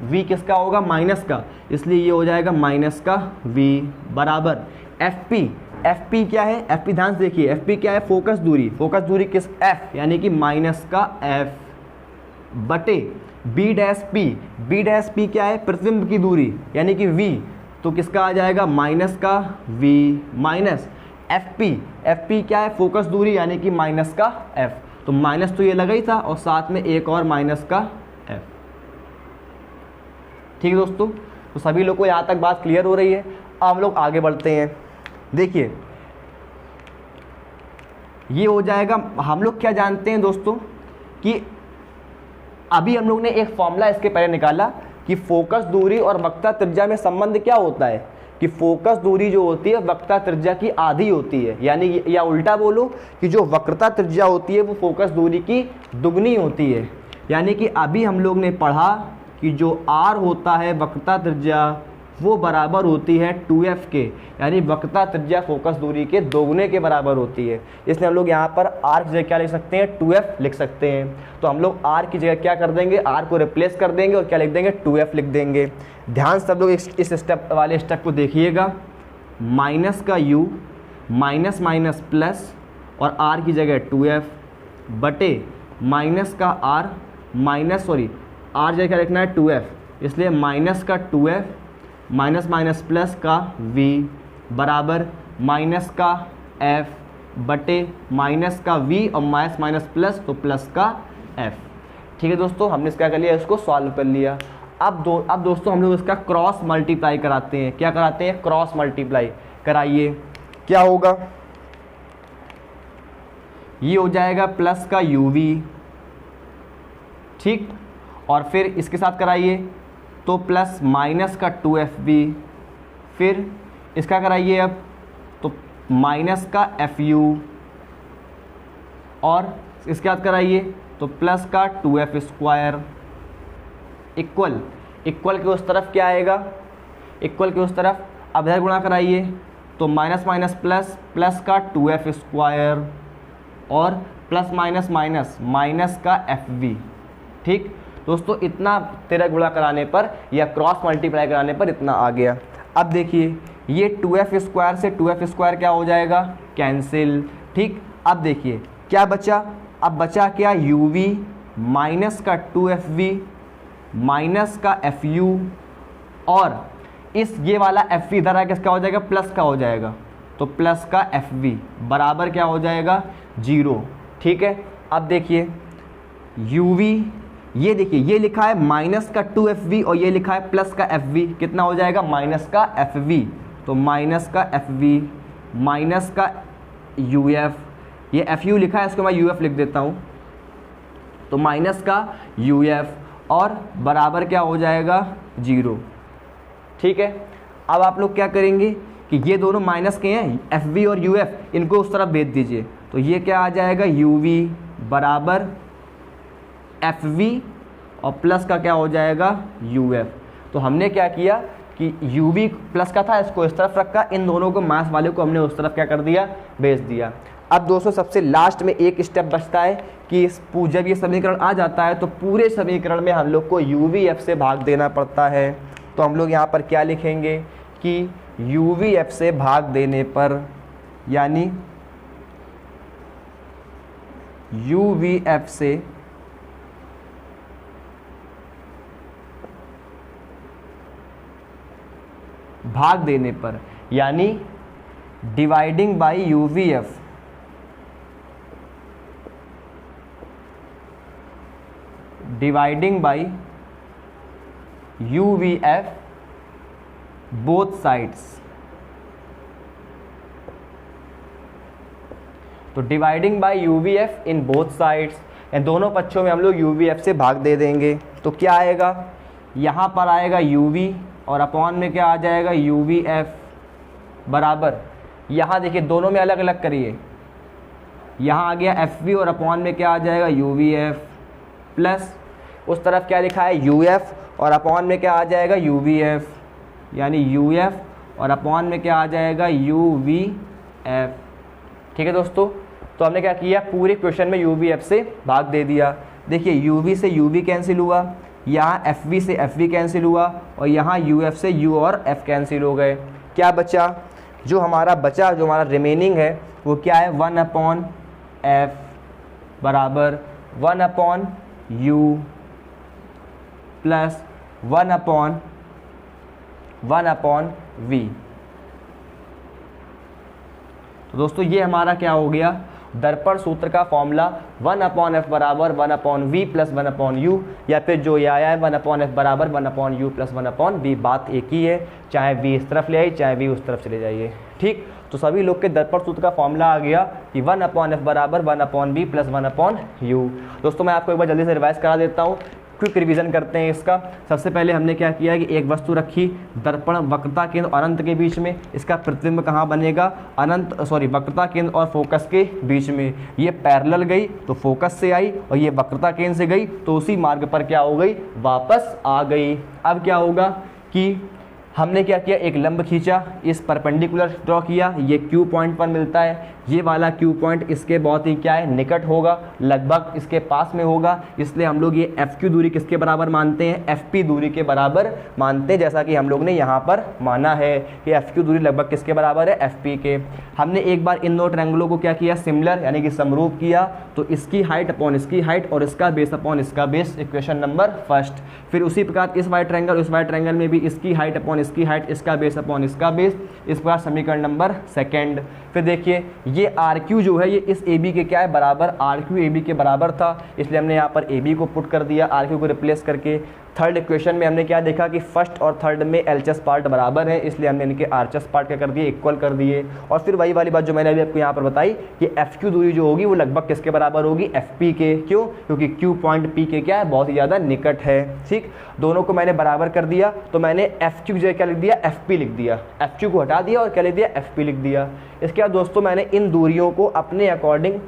V किसका होगा? माइनस का, इसलिए ये हो जाएगा माइनस का V बराबर FP क्या है? FP ध्यान से देखिए, FP क्या है? फोकस दूरी किस? F, यानी कि माइनस का F बटे B डैश P क्या है? प्रतिबिंब की दूरी, यानी कि V, तो किसका आ जाएगा? माइनस का V माइनस FP क्या है? फोकस दूरी, यानी कि माइनस का F, तो माइनस तो ये लगा ही था और साथ में एक और माइनस का F। ठीक है दोस्तों, तो सभी लोग को यहाँ तक बात क्लियर हो रही है। अब हम लोग आगे बढ़ते हैं। देखिए, ये हो जाएगा, हम लोग क्या जानते हैं दोस्तों कि अभी हम लोग ने एक फॉर्मूला इसके पहले निकाला कि फोकस दूरी और वक्रता त्रिज्या में संबंध क्या होता है कि फोकस दूरी जो होती है वक्रता त्रिज्या की आधी होती है, यानी या उल्टा बोलो कि जो वक्रता त्रिज्या होती है वो फोकस दूरी की दुगनी होती है। यानी कि अभी हम लोग ने पढ़ा कि जो R होता है वक्रता त्रिज्या वो बराबर होती है 2f के, यानी वक्रता त्रिज्या फोकस दूरी के दोगुने के बराबर होती है। इसलिए हम लोग यहाँ पर r की जगह क्या लिख सकते हैं? 2f लिख सकते हैं। तो हम लोग r की जगह क्या कर देंगे? r को रिप्लेस कर देंगे और क्या लिख देंगे? 2f लिख देंगे। ध्यान से सब लोग इस स्टेप वाले स्टेप को देखिएगा, माइनस का u माइनस माइनस प्लस और r की जगह 2f बटे माइनस का r r जगह क्या लिखना है? 2f, इसलिए माइनस का 2f माइनस माइनस प्लस का v बराबर माइनस का f बटे माइनस का v और माइनस माइनस प्लस तो प्लस का f। ठीक है दोस्तों, हमने इसका कर लिया, इसको सॉल्व कर लिया। अब दोस्तों हम लोग इसका क्रॉस मल्टीप्लाई कराते हैं। क्या कराते हैं? क्रॉस मल्टीप्लाई कराइए। क्या होगा? ये हो जाएगा प्लस का uv, ठीक, और फिर इसके साथ कराइए तो प्लस माइनस का 2fv, फिर इसका कराइए अब तो माइनस का fu, और इसके साथ कराइए तो प्लस का 2f स्क्वायर इक्वल के उस तरफ क्या आएगा? इक्वल के उस तरफ अब इधर गुणा कराइए तो माइनस माइनस प्लस, प्लस का 2f स्क्वायर और प्लस माइनस माइनस माइनस का fv। ठीक दोस्तों, इतना तेरह गुणा कराने पर या क्रॉस मल्टीप्लाई कराने पर इतना आ गया। अब देखिए ये 2f स्क्वायर से 2f स्क्वायर क्या हो जाएगा? कैंसिल। ठीक, अब देखिए क्या बचा? अब बचा क्या? uv माइनस का 2fv माइनस का fu, और ये वाला fv इधर आके किसका हो जाएगा? प्लस का हो जाएगा, तो प्लस का fv बराबर क्या हो जाएगा? 0। ठीक है, अब देखिए uv, ये देखिए ये लिखा है माइनस का 2fv और ये लिखा है प्लस का fv, कितना हो जाएगा? माइनस का fv, तो माइनस का fv माइनस का uf, ये fu लिखा है, इसको मैं uf लिख देता हूँ, तो माइनस का uf और बराबर क्या हो जाएगा? 0। ठीक है, अब आप लोग क्या करेंगे कि ये दोनों माइनस के हैं, fv और uf, इनको उस तरफ भेज दीजिए, तो ये क्या आ जाएगा? uv बराबर fv और प्लस का क्या हो जाएगा? uf। तो हमने क्या किया कि uv प्लस का था, इसको इस तरफ रखा, इन दोनों को मास वाले को हमने उस तरफ क्या कर दिया? भेज दिया। अब दोस्तों सबसे लास्ट में एक स्टेप बचता है कि जब ये समीकरण आ जाता है तो पूरे समीकरण में हम लोग को uvf से भाग देना पड़ता है। तो हम लोग यहाँ पर क्या लिखेंगे कि uvf से भाग देने पर, यानी uvf से भाग देने पर, यानी dividing by uvf, dividing by uvf बोथ साइड्स। तो dividing by uvf in both sides, इन दोनों पक्षों में हम लोग uvf से भाग दे देंगे। तो क्या आएगा? यहाँ पर आएगा uv और अपॉन में क्या आ जाएगा? uvf बराबर, यहाँ देखिए दोनों में अलग अलग करिए, यहाँ आ गया fv और अपॉन में क्या आ जाएगा? uvf, प्लस उस तरफ क्या लिखा है? uf और अपॉन में क्या आ जाएगा? uvf, यानी uf और अपॉन में क्या आ जाएगा? uvf। ठीक है दोस्तों, तो हमने क्या किया? पूरे क्वेश्चन में uvf से भाग दे दिया। देखिए uv से uv कैंसिल हुआ, यहाँ fv से fv कैंसिल हुआ, और यहाँ uf से u और f कैंसिल हो गए। क्या बचा? जो हमारा रिमेनिंग है वो क्या है? 1/f बराबर 1/u प्लस 1/v। तो दोस्तों ये हमारा क्या हो गया? दर्पण सूत्र का फॉर्मूला 1/f बराबर 1/v प्लस 1/u, या फिर जो ये आया है 1/f बराबर 1/u प्लस 1/v। बात एक ही है, चाहे v इस तरफ ले आइए चाहे v उस तरफ चले जाइए। ठीक, तो सभी लोग के दर्पण सूत्र का फॉर्मूला आ गया कि 1/f बराबर 1/v प्लस 1/u। दोस्तों मैं आपको एक बार जल्दी से रिवाइज करा देता हूँ, क्विक रिवीजन करते हैं इसका। सबसे पहले हमने क्या किया कि एक वस्तु रखी दर्पण वक्रता केंद्र और अनंत के बीच में, इसका प्रतिबिंब कहाँ बनेगा? वक्रता केंद्र और फोकस के बीच में। ये पैरेलल गई तो फोकस से आई, और ये वक्रता केंद्र से गई तो उसी मार्ग पर क्या हो गई? वापस आ गई। अब क्या होगा कि हमने क्या किया? एक लंब खींचा, इस परपेंडिकुलर ड्रॉ किया, ये Q पॉइंट पर मिलता है, ये वाला Q पॉइंट इसके बहुत ही क्या है? निकट होगा, लगभग इसके पास में होगा, इसलिए हम लोग ये FQ दूरी किसके बराबर मानते हैं? FP दूरी के बराबर मानते हैं, जैसा कि हम लोग ने यहाँ पर माना है कि FQ दूरी लगभग किसके बराबर है? FP के। हमने एक बार इन दो ट्रायंगलों को क्या किया? सिमिलर यानी कि समरूप किया, तो इसकी हाइट अपॉन इसकी हाइट और इसका बेस अपॉन इसका बेस, इक्वेशन नंबर फर्स्ट। फिर उसी प्रकार इस वाइट ट्रायंगल में भी इसकी हाइट अपॉन इसकी हाइट, इसका बेस अपॉन इसका बेस, इस प्रकार समीकरण नंबर सेकंड। फिर देखिए ये आर क्यू जो है ये इस ए बी के क्या है बराबर, आर क्यू ए बी के बराबर था, इसलिए हमने यहाँ पर ए बी को पुट कर दिया आर क्यू को रिप्लेस करके। थर्ड इक्वेशन में हमने क्या देखा कि फर्स्ट और थर्ड में एलएचएस पार्ट बराबर है, इसलिए हमने इनके आरएचएस पार्ट क्या कर दिए, इक्वल कर दिए। और फिर वही वाली बात जो मैंने अभी आपको यहाँ पर बताई कि एफ क्यू दूरी जो होगी वो लगभग किसके बराबर होगी, एफ पी के। क्यों? क्योंकि क्यू पॉइंट पी के क्या है, बहुत ही ज़्यादा निकट है। ठीक, दोनों को मैंने बराबर कर दिया, तो मैंने एफ क्यू जो क्या लिख दिया, एफ पी लिख दिया, एफ क्यू को हटा दिया और क्या लिख दिया, एफ पी लिख दिया। इसके बाद दोस्तों मैंने इन दूरियों को अपने अकॉर्डिंग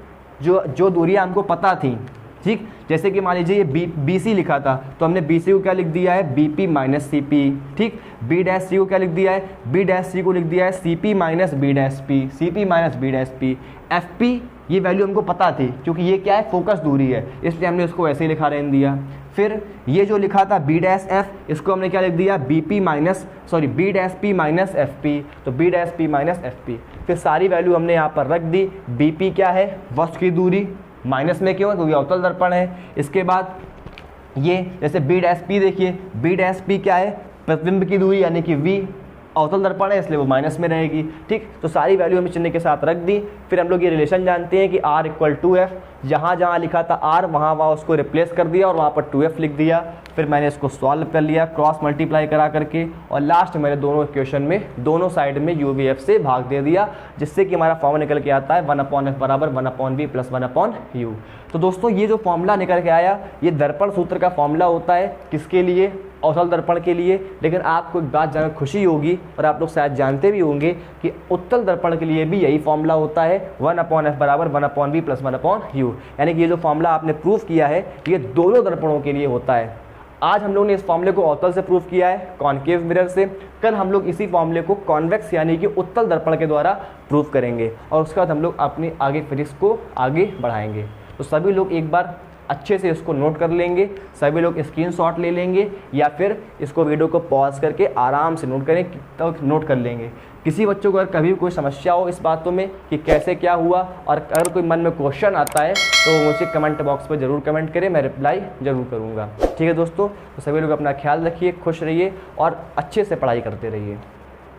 जो दूरियाँ हमको पता थी, ठीक, जैसे कि मान लीजिए ये बी सी लिखा था तो हमने बी सी को क्या लिख दिया है, B P minus C P. ठीक, बी डैश सी को क्या लिख दिया है, बी डैश सी को लिख दिया है C P minus B dash P, C P minus B dash P. F P ये वैल्यू हमको पता थी क्योंकि ये क्या है, फोकस दूरी है, इसलिए हमने इसको ऐसे ही लिखा रहने दिया। फिर ये जो लिखा था बी डैश एफ, इसको हमने क्या लिख दिया, B P minus B dash P minus F P, तो B dash P minus F P. फिर सारी वैल्यू हमने यहाँ पर रख दी। बी पी क्या है, वस्तु की दूरी, माइनस में क्यों, क्योंकि अवतल दर्पण है। इसके बाद ये जैसे बी डैश पी, देखिए बी डैश पी क्या है, प्रतिबिंब की दूरी यानी कि v, अवतल दर्पण है इसलिए वो माइनस में रहेगी। ठीक, तो सारी वैल्यू हमने चिन्ह के साथ रख दी। फिर हम लोग ये रिलेशन जानते हैं कि r इक्वल टू एफ, जहाँ जहाँ लिखा था r वहाँ उसको रिप्लेस कर दिया और वहाँ पर 2f लिख दिया। फिर मैंने इसको सॉल्व कर लिया क्रॉस मल्टीप्लाई करा करके, और लास्ट मैंने दोनों इक्वेशन में दोनों साइड में u v f से भाग दे दिया, जिससे कि हमारा फॉर्मूला निकल के आता है 1/f बराबर 1/v प्लस 1/u। तो दोस्तों ये जो फॉर्मूला निकल के आया ये दर्पण सूत्र का फॉर्मूला होता है, किसके लिए, अवतल दर्पण के लिए। लेकिन आपको एक बात जानकर खुशी होगी और आप लोग शायद जानते भी होंगे कि उत्तल दर्पण के लिए भी यही फॉर्मूला होता है 1/f बराबर 1/v प्लस 1/u। यानी कि ये जो फॉर्मूला आपने प्रूफ किया है ये दोनों दर्पणों के लिए होता है। आज हम लोग ने इस फॉर्मूले को अवतल से प्रूफ किया है, कॉनकेव मिरर से। कल हम लोग इसी फॉर्मूले को कॉन्वेक्स यानी कि उत्तल दर्पण के द्वारा प्रूफ करेंगे, और उसके बाद हम लोग अपनी आगे फिजिक्स को आगे बढ़ाएंगे। तो सभी लोग एक बार अच्छे से इसको नोट कर लेंगे, सभी लोग स्क्रीनशॉट ले लेंगे या फिर इसको वीडियो को पॉज करके आराम से नोट करें, तो नोट कर लेंगे। किसी बच्चों को अगर कभी कोई समस्या हो इस बातों में कि कैसे क्या हुआ, और अगर कोई मन में क्वेश्चन आता है तो मुझे कमेंट बॉक्स पर ज़रूर कमेंट करें, मैं रिप्लाई ज़रूर करूँगा। ठीक है दोस्तों, तो सभी लोग अपना ख्याल रखिए, खुश रहिए और अच्छे से पढ़ाई करते रहिए।